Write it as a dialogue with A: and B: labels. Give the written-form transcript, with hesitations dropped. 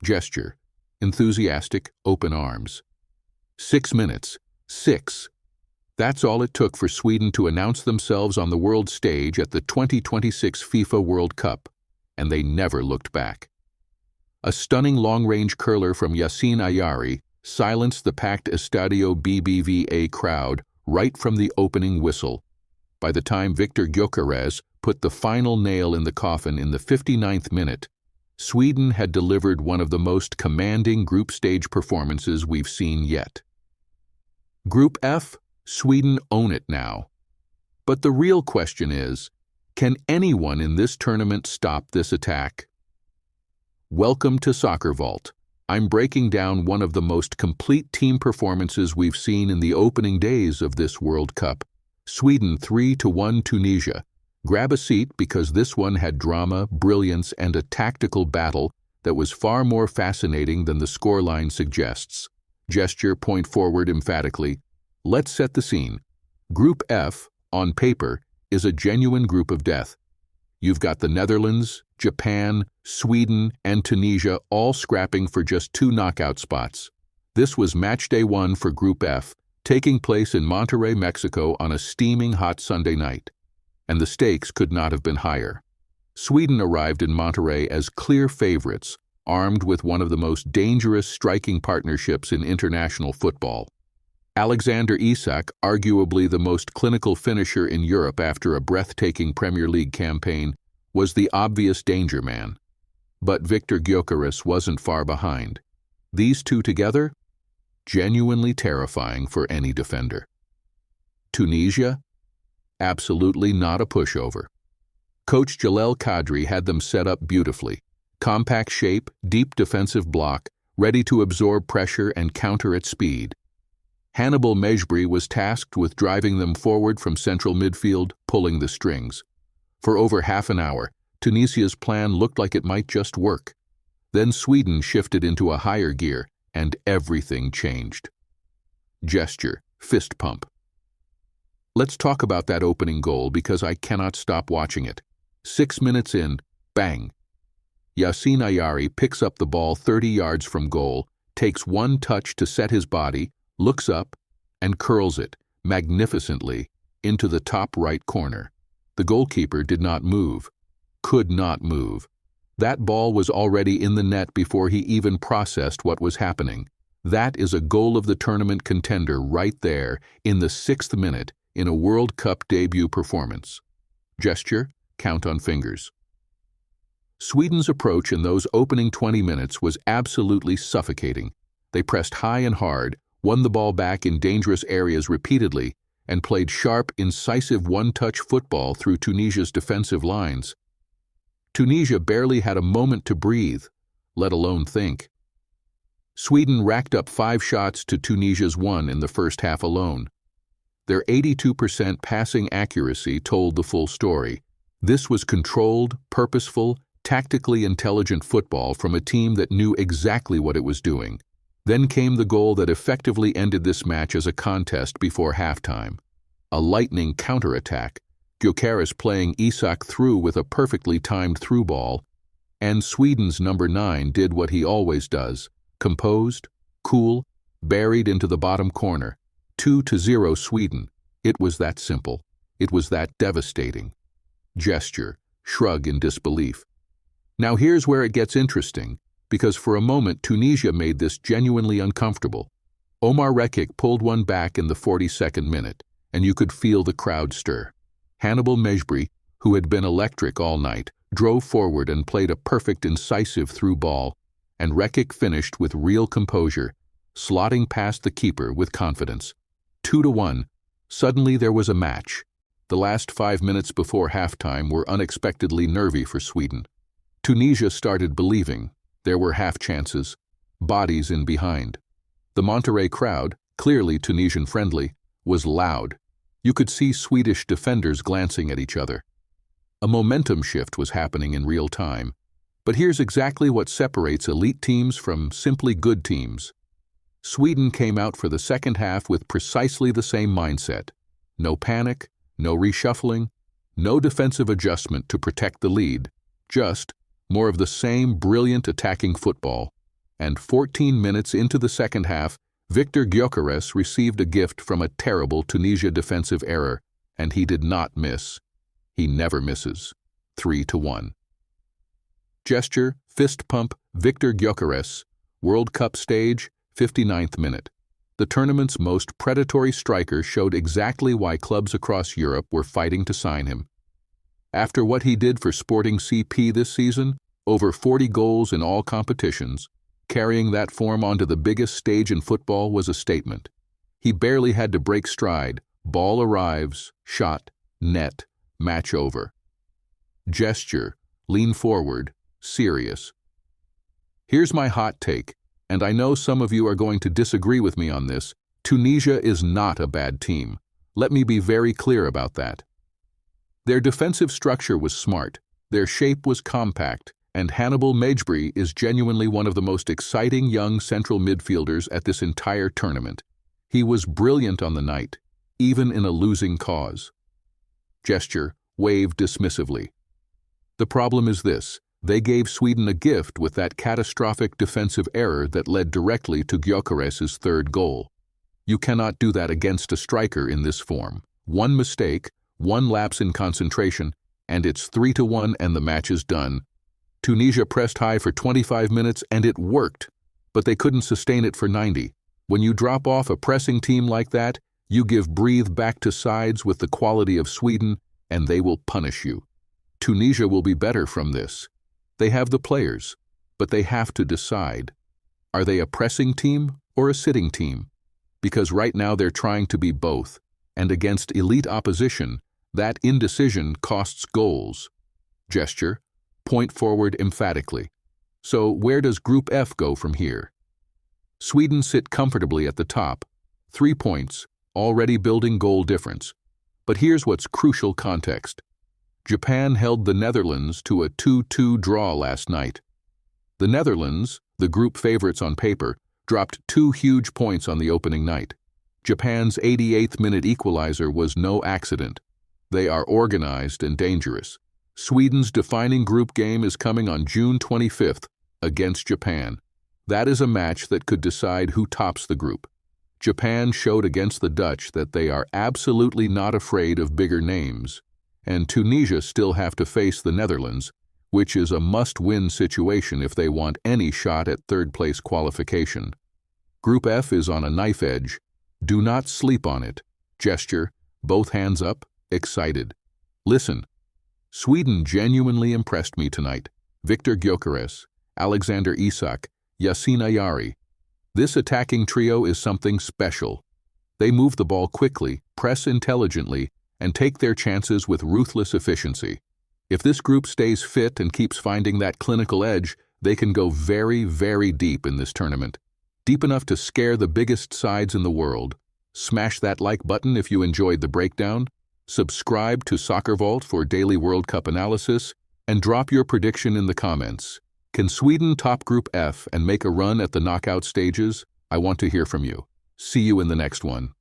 A: Gesture. Enthusiastic, open arms. 6 minutes. 6. That's all it took for Sweden to announce themselves on the world stage at the 2026 FIFA World Cup, and they never looked back. A stunning long-range curler from Yasin Ayari silenced the packed Estadio BBVA crowd right from the opening whistle. By the time Viktor Gyökeres put the final nail in the coffin in the 59th minute, Sweden had delivered one of the most commanding group stage performances we've seen yet. Group F, Sweden own it now. But the real question is, can anyone in this tournament stop this attack? Welcome to SoccerVault. I'm breaking down one of the most complete team performances we've seen in the opening days of this World Cup. Sweden 3-1 Tunisia. Grab a seat because this one had drama, brilliance, and a tactical battle that was far more fascinating than the scoreline suggests. Gesture, point forward emphatically. Let's set the scene. Group F, on paper, is a genuine group of death. You've got the Netherlands, Japan, Sweden, and Tunisia all scrapping for just 2 knockout spots. This was match day 1 for Group F, taking place in Monterrey, Mexico on a steaming hot Sunday night. And the stakes could not have been higher. Sweden arrived in Monterrey as clear favorites, armed with one of the most dangerous striking partnerships in international football. Alexander Isak, arguably the most clinical finisher in Europe after a breathtaking Premier League campaign, was the obvious danger man. But Viktor Gyökeres wasn't far behind. These two together? Genuinely terrifying for any defender. Tunisia? Absolutely not a pushover. Coach Jalel Kadri had them set up beautifully. Compact shape, deep defensive block, ready to absorb pressure and counter at speed. Hannibal Mejbri was tasked with driving them forward from central midfield, pulling the strings. For over half an hour, Tunisia's plan looked like it might just work. Then Sweden shifted into a higher gear, and everything changed. Gesture, fist pump. Let's talk about that opening goal because I cannot stop watching it. 6 minutes in, bang. Yasin Ayari picks up the ball 30 yards from goal, takes one touch to set his body, looks up, and curls it, magnificently, into the top right corner. The goalkeeper did not move. Could not move. That ball was already in the net before he even processed what was happening. That is a goal of the tournament contender right there, in the 6th minute, in a World Cup debut performance. Gesture, count on fingers. Sweden's approach in those opening 20 minutes was absolutely suffocating. They pressed high and hard, won the ball back in dangerous areas repeatedly, and played sharp, incisive one-touch football through Tunisia's defensive lines. Tunisia barely had a moment to breathe, let alone think. Sweden racked up 5 shots to Tunisia's 1 in the first half alone. Their 82% passing accuracy told the full story. This was controlled, purposeful, tactically intelligent football from a team that knew exactly what it was doing. Then came the goal that effectively ended this match as a contest before halftime. A lightning counterattack, Gyokeres playing Isak through with a perfectly timed through ball, and Sweden's number 9 did what he always does, composed, cool, buried into the bottom corner. 2-0 Sweden. It was that simple. It was that devastating. Gesture, shrug in disbelief. Now here's where it gets interesting, because for a moment Tunisia made this genuinely uncomfortable. Omar Rekik pulled one back in the 42nd minute, and you could feel the crowd stir. Hannibal Mejbri, who had been electric all night, drove forward and played a perfect incisive through ball, and Rekik finished with real composure, slotting past the keeper with confidence. 2-1. Suddenly there was a match. The last 5 minutes before halftime were unexpectedly nervy for Sweden. Tunisia started believing. There were half chances, bodies in behind. The Monterrey crowd, clearly Tunisian friendly, was loud. You could see Swedish defenders glancing at each other. A momentum shift was happening in real time. But here's exactly what separates elite teams from simply good teams. Sweden came out for the second half with precisely the same mindset. No panic, no reshuffling, no defensive adjustment to protect the lead, just more of the same brilliant attacking football. and 14 minutes into the second half, Viktor Gyökeres received a gift from a terrible Tunisia defensive error, and he did not miss. He never misses. 3-1. Gesture, fist pump, Viktor Gyökeres, World Cup stage, 59th minute. The tournament's most predatory striker showed exactly why clubs across Europe were fighting to sign him. After what he did for Sporting CP this season, over 40 goals in all competitions, carrying that form onto the biggest stage in football was a statement. He barely had to break stride. Ball arrives, shot, net, match over. Gesture, lean forward, serious. Here's my hot take, and I know some of you are going to disagree with me on this. Tunisia is not a bad team. Let me be very clear about that. Their defensive structure was smart, their shape was compact, and Hannibal Mejbri is genuinely one of the most exciting young central midfielders at this entire tournament. He was brilliant on the night, even in a losing cause. Gesture, waved dismissively. The problem is this: they gave Sweden a gift with that catastrophic defensive error that led directly to Gyokeres' third goal. You cannot do that against a striker in this form. One mistake, one lapse in concentration, and it's 3-1 and the match is done. Tunisia pressed high for 25 minutes and it worked, but they couldn't sustain it for 90. When you drop off a pressing team like that, you give breathe back to sides with the quality of Sweden, and they will punish you. Tunisia will be better from this. They have the players, but they have to decide. Are they a pressing team or a sitting team? Because right now they're trying to be both, and against elite opposition, that indecision costs goals. Gesture, point forward emphatically. So where does Group F go from here? Sweden sit comfortably at the top, 3 points, already building goal difference. But here's what's crucial context. Japan held the Netherlands to a 2-2 draw last night. The Netherlands, the group favorites on paper, dropped 2 huge points on the opening night. Japan's 88th minute equalizer was no accident. They are organized and dangerous. Sweden's defining group game is coming on June 25th against Japan. That is a match that could decide who tops the group. Japan showed against the Dutch that they are absolutely not afraid of bigger names, and Tunisia still have to face the Netherlands, which is a must-win situation if they want any shot at third-place qualification. Group F is on a knife edge. Do not sleep on it. Gesture, both hands up, excited. Listen. Sweden genuinely impressed me tonight. Viktor Gyökeres, Alexander Isak, Yasin Ayari. This attacking trio is something special. They move the ball quickly, press intelligently, and take their chances with ruthless efficiency. If this group stays fit and keeps finding that clinical edge, they can go very, very deep in this tournament. Deep enough to scare the biggest sides in the world. Smash that like button if you enjoyed the breakdown. Subscribe to SoccerVault for daily World Cup analysis, and drop your prediction in the comments. Can Sweden top Group F and make a run at the knockout stages? I want to hear from you. See you in the next one.